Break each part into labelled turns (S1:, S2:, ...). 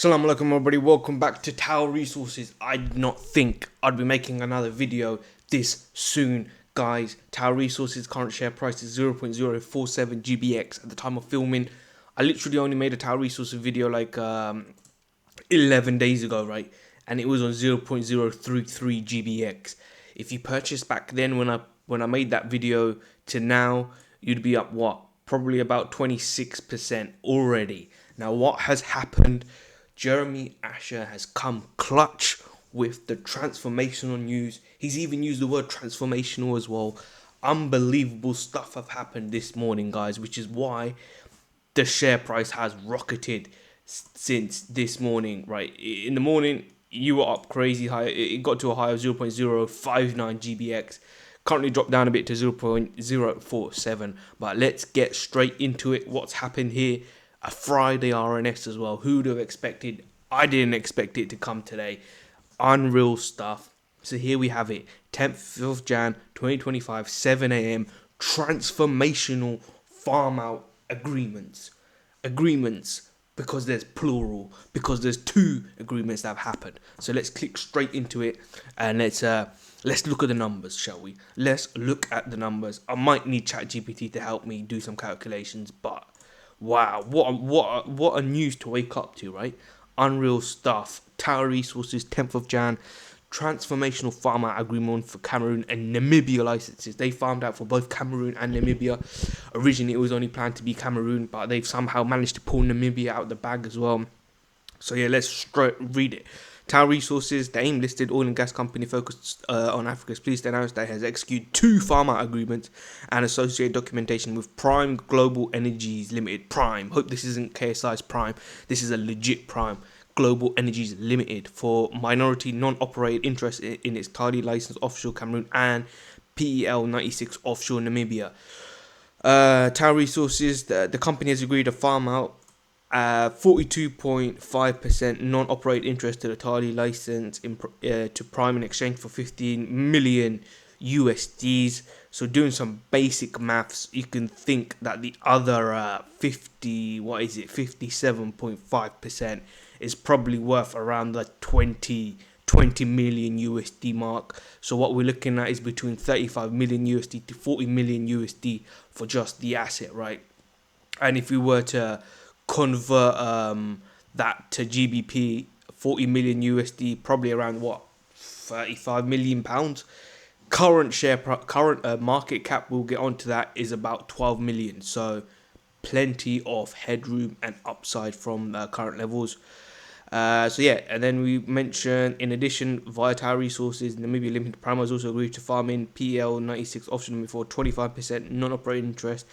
S1: Assalamu alaikum everybody, welcome back to Tower Resources. I did not think I'd be making another video this soon, guys. Tower Resources current share price is 0.047 GBX at the time of filming. I literally only made a Tower Resources video like 11 days ago, right? And it was on 0.033 GBX. If you purchased back then when I made that video to now, you'd be up what? Probably about 26% already. Now what has happened? Jeremy Asher has come clutch with the transformational news. He's even used the word transformational as well. Unbelievable stuff have happened this morning, guys, which is why the share price has rocketed since this morning, right? In the morning, you were up crazy high. It got to a high of 0.059 GBX. Currently dropped down a bit to 0.047. But let's get straight into it. What's happened here? A Friday RNS as well. Who'd have expected? I didn't expect it to come today. Unreal stuff. So here we have it. 10th of Jan 2025, 7 a.m. Transformational farm out agreements. Agreements because there's plural. Because there's two agreements that have happened. So let's click straight into it and let's look at the numbers, shall we? Let's look at the numbers. I might need ChatGPT to help me do some calculations, but wow, what a news to wake up to, right? Unreal stuff. Tower Resources, 10th of Jan, transformational farm out agreement for Cameroon and Namibia licenses. They farmed out for both Cameroon and Namibia. Originally, it was only planned to be Cameroon, but they've somehow managed to pull Namibia out of the bag as well. So yeah, let's straight read it. Tower Resources, the AIM-listed oil and gas company focused on Africa, is pleased to announce that it has executed 2 farm-out agreements and associated documentation with Prime Global Energies Limited. Prime. Hope this isn't KSI's Prime. This is a legit Prime. Global Energies Limited for minority non-operated interest in its Tali licensed offshore Cameroon and PEL 96 offshore Namibia. Tower Resources, the company has agreed to farm out 42.5% non-operated interest to the Tali license to Prime in exchange for 15 million USDs. So doing some basic maths, you can think that the other 57.5% is probably worth around the 20 million USD mark. So what we're looking at is between 35 million USD to 40 million USD for just the asset, right? And if we were to convert that to GBP, 40 million USD, probably around what, 35 million pounds. Current market cap, we'll get onto that, is about 12 million. So plenty of headroom and upside from current levels. So yeah, and then we mentioned, in addition, via Tower Resources, Namibia Limited Prime has also agreed to farm in PL 96 offshore for 25% non-operating interest.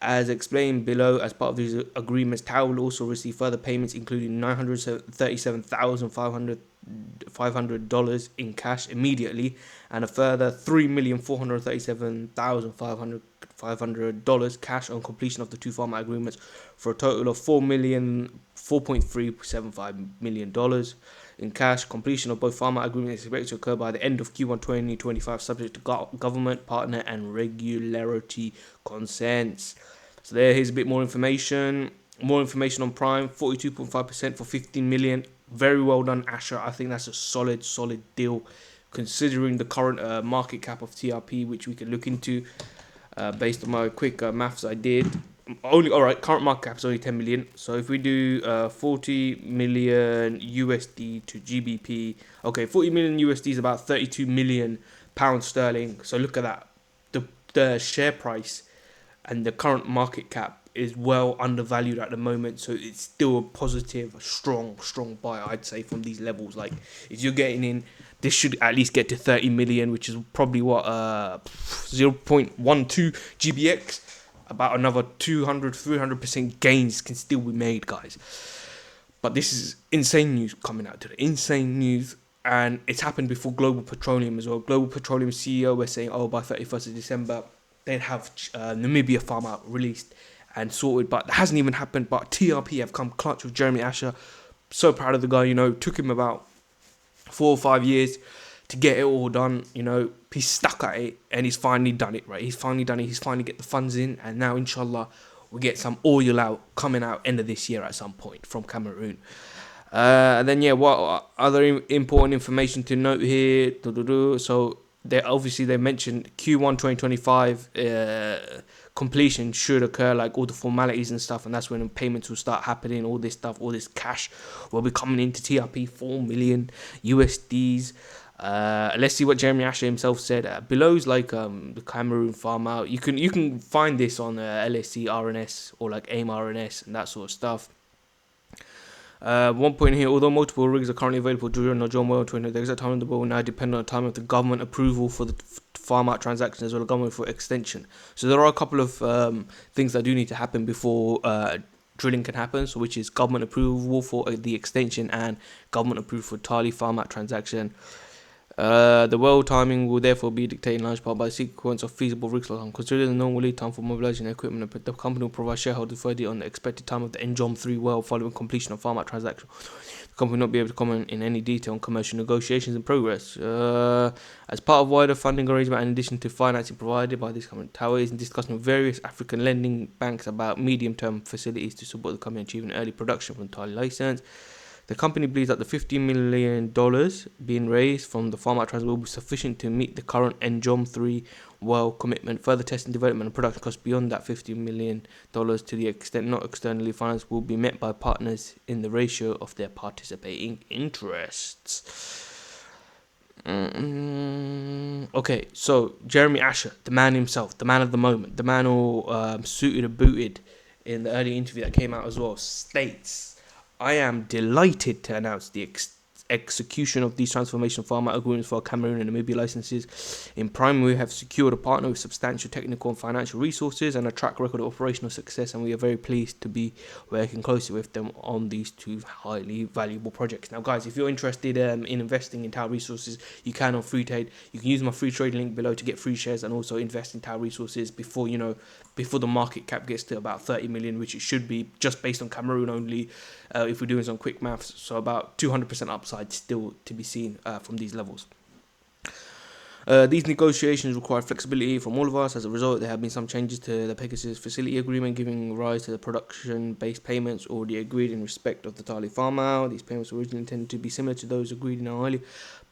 S1: As explained below, as part of these agreements, Tower will also receive further payments, including $937,500 in cash immediately, and a further $3,437,500 cash on completion of the 2 farm agreements, for a total of $4.375 million in cash. Completion of both farmer agreements is expected to occur by the end of Q1 2025, subject to government, partner, and regulatory consents. So here's a bit more information. More information on Prime, 42.5% for 15 million. Very well done, Asher. I think that's a solid deal, considering the current market cap of TRP, which we can look into based on my quick maths I did. Current market cap is only 10 million. So if we do 40 million USD to GBP, okay, 40 million USD is about 32 million pounds sterling. So look at that. The share price and the current market cap is well undervalued at the moment, so it's still a positive, strong buy, I'd say, from these levels. Like, if you're getting in, this should at least get to 30 million, which is probably what 0.12 GBX. About another 200-300% gains can still be made, guys. But this is insane news coming out today. Insane news. And it's happened before Global Petroleum as well. Global Petroleum CEO was saying, by 31st of December, they'd have Namibia farm out released and sorted. But that hasn't even happened. But TRP have come clutch with Jeremy Asher. So proud of the guy, Took him about 4 or 5 years to get it all done. He's stuck at it and he's finally done it, right? He's finally done it. He's finally get the funds in. And now, inshallah, we get some oil out coming out end of this year at some point from Cameroon. And then yeah, what other important information to note here? So they mentioned Q1 2025 completion should occur, like all the formalities and stuff, and that's when payments will start happening. All this stuff, all this cash will be coming into TRP, 4 million USDs. Let's see what Jeremy Asher himself said. Below's like the Cameroon Farmout. You can find this on LSC RNS or like AIM RNS and that sort of stuff. One point here, although multiple rigs are currently available during the John Well 20, the exact time of the bill will now depend on the time of the government approval for the farm out transaction as well as government for extension. So there are a couple of things that do need to happen before drilling can happen, so which is government approval for the extension and government approval for Tali farm out transaction. The well timing will therefore be dictated in large part by the sequence of feasible rig slots. Considering the normal lead time for mobilizing equipment, the company will provide shareholders further on the expected time of the NJOM 3 well following completion of farm out transaction. The company will not be able to comment in any detail on commercial negotiations in progress. As part of wider funding arrangement, in addition to financing provided by this company, Tower is in discussion with various African lending banks about medium-term facilities to support the company achieving early production from the Tali license. The company believes that the $50 million being raised from the farm out transaction will be sufficient to meet the current NJOM 3 well commitment. Further testing, development and production costs beyond that $50 million to the extent not externally financed will be met by partners in the ratio of their participating interests. Okay, so Jeremy Asher, the man himself, the man of the moment, the man all suited and booted in the early interview that came out as well, states, I am delighted to announce the execution of these transformation farm-out agreements for our Cameroon and Namibia licenses. In prime, we have secured a partner with substantial technical and financial resources and a track record of operational success, and we are very pleased to be working closely with them on these two highly valuable projects. Now, guys, if you're interested in investing in Tower Resources, you can on Freetrade. You can use my Freetrade link below to get free shares and also invest in Tower Resources before the market cap gets to about 30 million, which it should be just based on Cameroon only. If we're doing some quick maths, so about 200% upside still to be seen from these levels. These negotiations require flexibility from all of us. As a result, there have been some changes to the Pegasus facility agreement, giving rise to the production-based payments already agreed in respect of the Tali farm-out. These payments were originally intended to be similar to those agreed in our earlier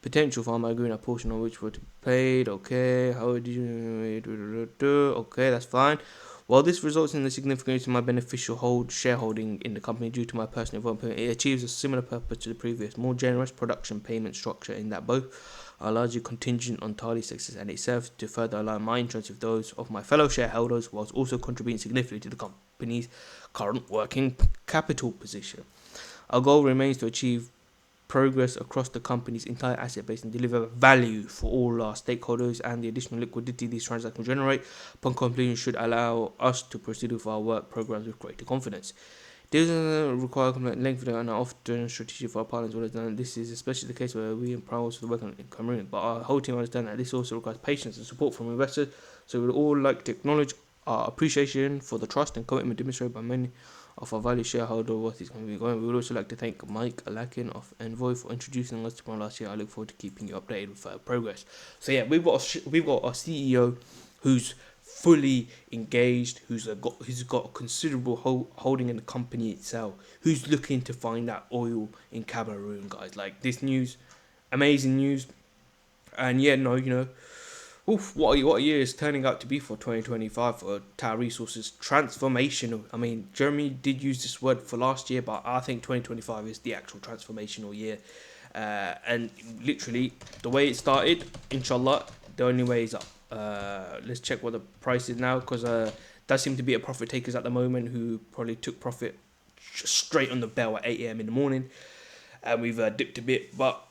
S1: potential farm-out agreement, a portion of which were to be paid. Okay, how did you... Okay, that's fine. While this results in a significant increase in my beneficial shareholding in the company due to my personal involvement, it achieves a similar purpose to the previous, more generous production payment structure in that both are largely contingent on Tali's success, and it serves to further align my interests with those of my fellow shareholders, whilst also contributing significantly to the company's current working capital position. Our goal remains to achieve progress across the company's entire asset base and deliver value for all our stakeholders, and the additional liquidity these transactions generate upon completion should allow us to proceed with our work programs with greater confidence. This require lengthy and often strategic for our partners, and this is especially the case where we and Prime also work on Cameroon. But our whole team understands that this also requires patience and support from investors, so we would all like to acknowledge our appreciation for the trust and commitment demonstrated by many of our valued shareholder what is going to be going. We would also like to thank Mike Alakin of Envoy for introducing us to Prime last year. I look forward to keeping you updated with further progress. So yeah, we've got a CEO who's fully engaged, who's got a considerable holding in the company itself, who's looking to find that oil in Cameroon, guys. Like, this news, amazing news, and yeah, what a year is turning out to be for 2025 for Tower Resources. Transformational. I mean, Jeremy did use this word for last year, but I think 2025 is the actual transformational year. And literally, the way it started, inshallah, the only way is up. Let's check what the price is now, because there seem to be a profit takers at the moment who probably took profit straight on the bell at 8 a.m. in the morning, and we've dipped a bit. But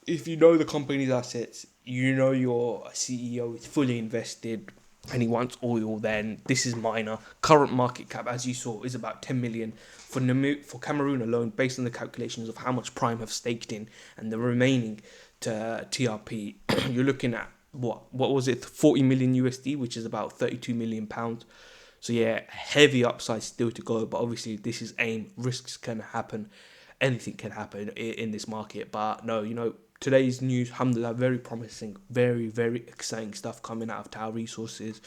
S1: if you know the company's assets, you know your CEO is fully invested and he wants oil, then this is minor. Current market cap, as you saw, is about 10 million for Cameroon alone, based on the calculations of how much Prime have staked in and the remaining to TRP. You're looking at what was it, 40 million USD, which is about 32 million pounds. So yeah, heavy upside still to go, but obviously this is AIM. Risks can happen, anything can happen in this market. But no, today's news, alhamdulillah, very promising, very, very exciting stuff coming out of Tower Resources.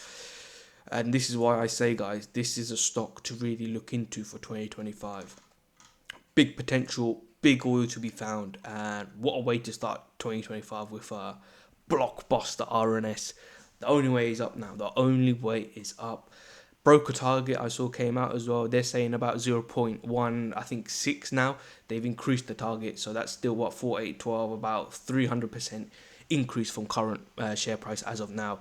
S1: And this is why I say, guys, this is a stock to really look into for 2025. Big potential, big oil to be found, and what a way to start 2025 with a blockbuster RNS. The only way is up now. The only way is up. Broker target I saw came out as well. They're saying about 0.1, I think 6 now. They've increased the target, so that's still what 4812, about 300% increase from current share price as of now.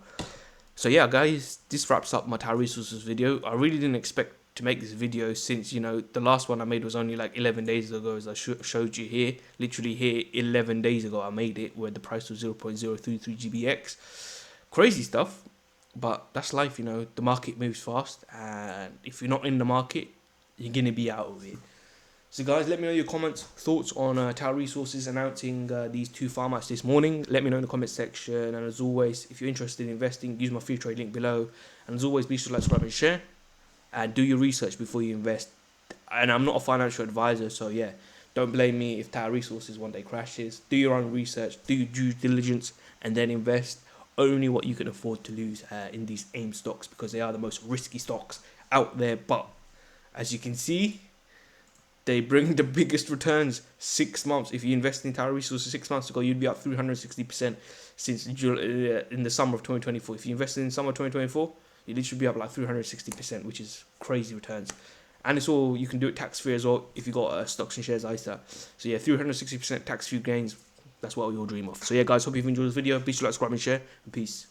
S1: So yeah, guys, this wraps up my Tower Resources video. I really didn't expect to make this video, since the last one I made was only like 11 days ago, as I showed you here. Literally here 11 days ago I made it, where the price was 0.033 GBX. Crazy stuff, but that's life. The market moves fast, and if you're not in the market, you're gonna be out of it. So guys, let me know your comments, thoughts on Tower Resources announcing these 2 farmouts this morning. Let me know in the comment section, and as always, if you're interested in investing, use my Freetrade link below. And as always, be sure to like, subscribe and share, and do your research before you invest. And I'm not a financial advisor, so yeah, don't blame me if Tower Resources one day crashes. Do your own research, do your due diligence, and then invest only what you can afford to lose in these AIM stocks, because they are the most risky stocks out there. But as you can see, they bring the biggest returns. 6 months. If you invest in Tower Resources 6 months ago, you'd be up 360% since in the summer of 2024. If you invested in summer 2024, you literally be up like 360%, which is crazy returns. And it's all, you can do it tax free as well if you got stocks and shares ISA. So yeah, 360% tax free gains. That's what we all dream of. So yeah, guys, hope you've enjoyed this video. Be sure to like, subscribe and share. And peace.